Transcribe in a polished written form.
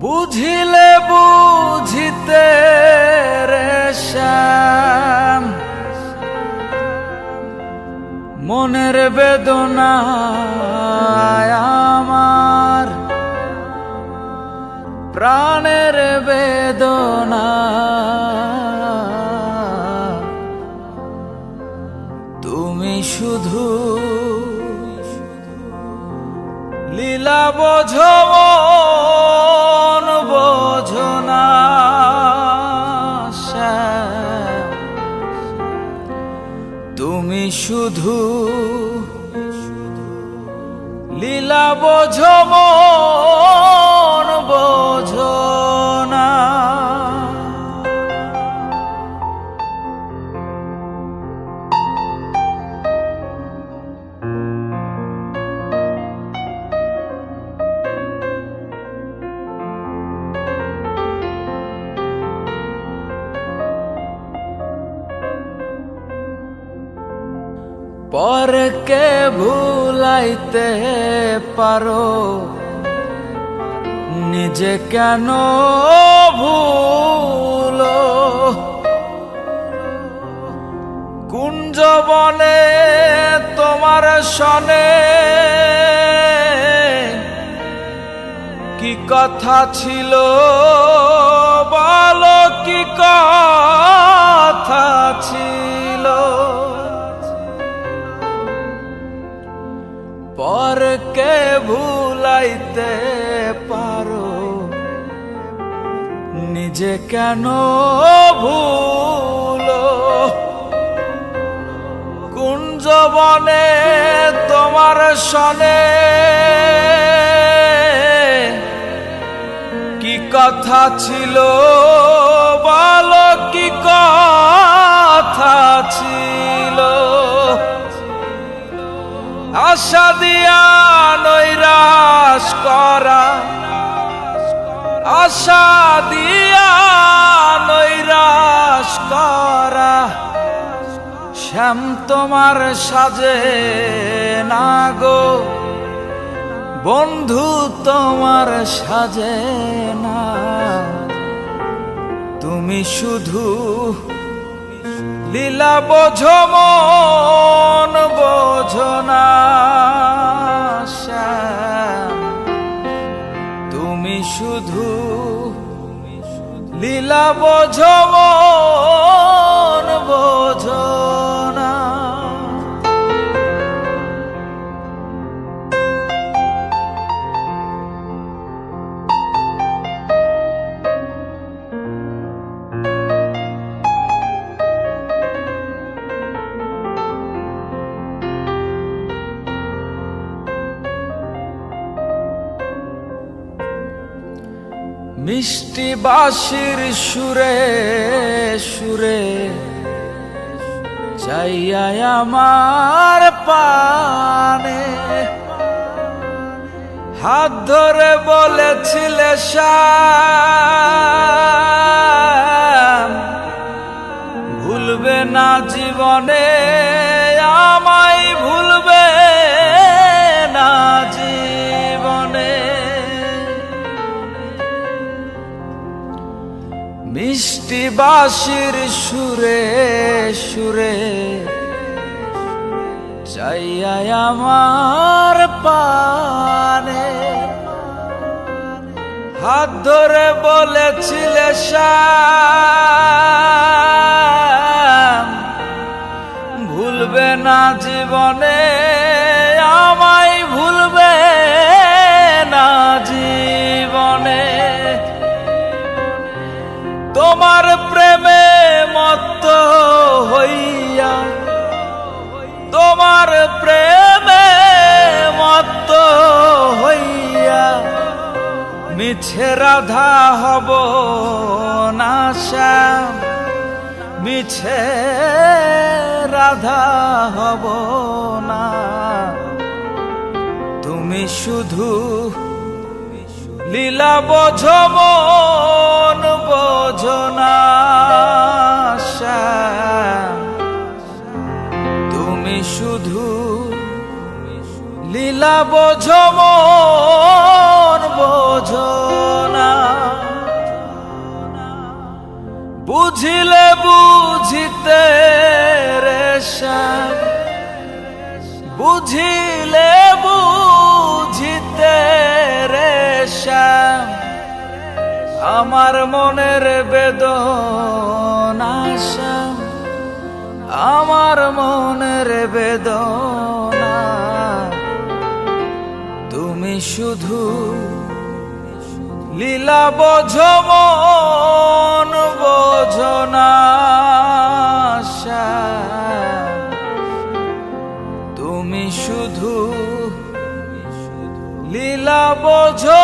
বুঝিলে বুঝিতে রে শ্যাম, মনের বেদনা আমার, প্রাণের বেদনা। তুমি শুধু লীলা বোঝো, মন বোঝো না শ্যাম। তুমি শুধু লীলা বোঝো, মন বোঝো না। পরকে ভুলাইতে পারো, নিজে কেন ভুলো? কুঞ্জবনে তোমার সনে কি কথা ছিল বলো, কি কথা ছিল? পরকে ভুলাইতে পারো, নিজে কেন ভুলো? কুঞ্জবনে তোমার সনে কি কথা ছিল বলো, কি কথা ছিল? আশা দিয়া নৈরাশ করা, আশা দিয়া নৈরাশ করা শ্যাম তোমার সাজে না গো, বন্ধু তোমার সাজে না। তুমি শুধু লীলা বোঝো, মন বোঝো না শ্যাম। তুমি শুধু লীলা বোঝো, মন বোঝো না। মিষ্টি বাঁশির সুরে সুরে চাইয়া আমার পানে হাত ধরে বলেছিলে শ্যাম, ভুলবে না জীবনে আমায়, ভুলবে না জীবনে। মিষ্টি বাঁশির সুরে সুরে চাইয়া আমার পানে হাত ধরে বলেছিলে শ্যাম, ভুলবে না জীবনে আমায়, ভুলবে না জীবনে। তোমার প্রেমে মত্ত হইয়া, তোমার প্রেমে মত্ত হইয়া মিছে রাধা হব না শ্যাম, মিছে রাধা হব না। তুমি শুধু লীলা বোঝো, মন বোঝো না শ্যাম। তুমি শুধু লীলা বোঝো, মন বোঝো না। বুঝিলে বুঝিতে রে শ্যাম, বুঝিলে বুঝিতে রে শ্যাম, আমার মনের বেদনা শ্যাম, আমার মনের বেদনা। তুমি শুধু লীলা বোঝো মন বোঝো না শ্যাম, তুমি শুধু লীলা বোঝো